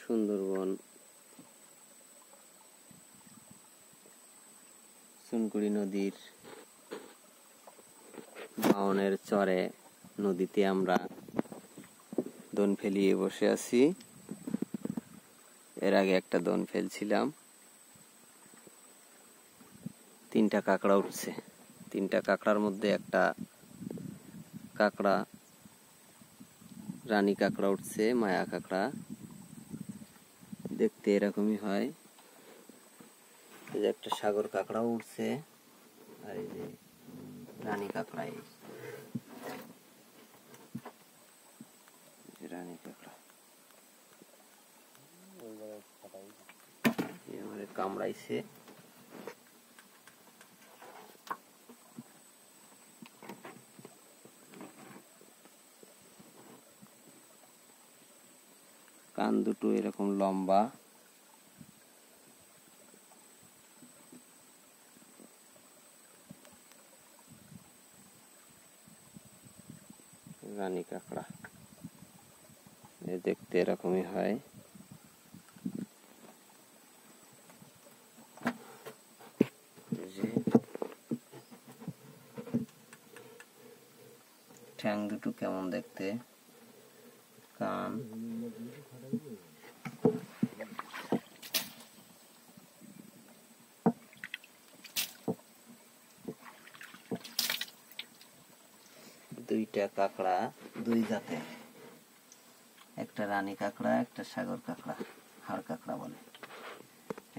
সুন্দরবন চুনকুড়ি নদীর বাওনের চরে নদীতে আমরা দোন ফেলিয়ে বসে আছি। এর আগে একটা দোন ফেলছিলাম, 3টা কাঁকড়া উঠছে। 3টা কাঁকড়ার মধ্যে একটা কাঁকড়া রানী কাঁকড়া উঠছে, মায়া কাঁকড়া দেখতে এরকমই হয়। এই যে একটা সাগর কাঁকড়াও উঠছে, আর এই যে রানী কাঁকড়া, রানী কাঁকড়া আমার কামড়াইছে। কান দুটো এরকম লম্বা, রানী কাঁকড়া দেখতে এরকমই হয়। ঠ্যাং দুটো কেমন দেখতে, কান দুইটা কাঁকড়া, 2 জাতের, একটা রানী কাঁকড়া, একটা সাগর কাঁকড়া, হাড় কাঁকড়া বলে।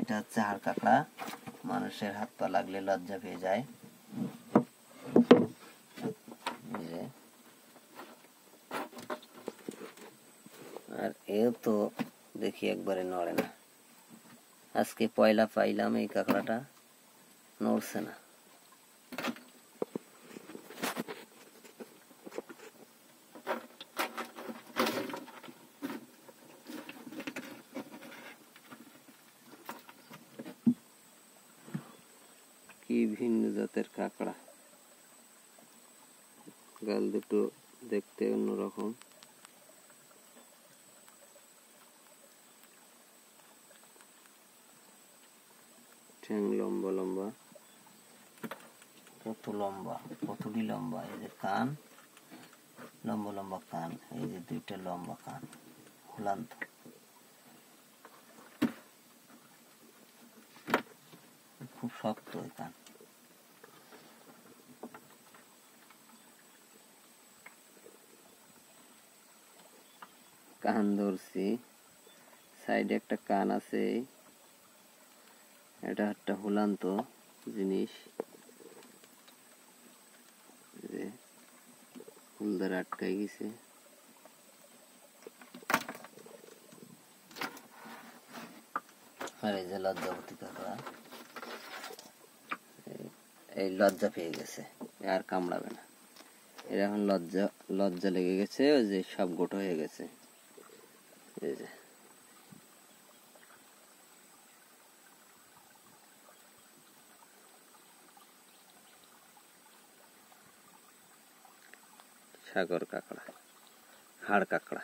এটা হচ্ছে হাড় কাঁকড়া, মানুষের হাত পা লাগলে লজ্জা পেয়ে যায়। আর এও তো দেখি একবারে নড়ে না। আজকে পয়লা পাইলাম, এই কাঁকড়াটা নড়ছে না। কি ভিন্ন জাতের কাঁকড়া, গাল দুটো দেখতে অন্যরকম। ঠ্যাং লম্বা লম্বা, কত লম্বা, কতটি লম্বা। এই যে কান লম্বা লম্বা, কান এই যে 2টা লম্বা কান, হুলান্ত। খুব শক্ত এই কান। কান ধরছি, সাইডে একটা কান আছে। এটা একটা হুলান্ত জিনিস, হুল দ্বারা আটকাই গেছে। আর এই যে লজ্জাবতী কাঁকড়া, এই লজ্জা পেয়ে গেছে, আর কামড়াবে না। এর এখন লজ্জা লেগে গেছে, ওই যে সব গোটো হয়ে গেছে। এই যে সাগর কাঁকড়া, হাড় কাঁকড়া।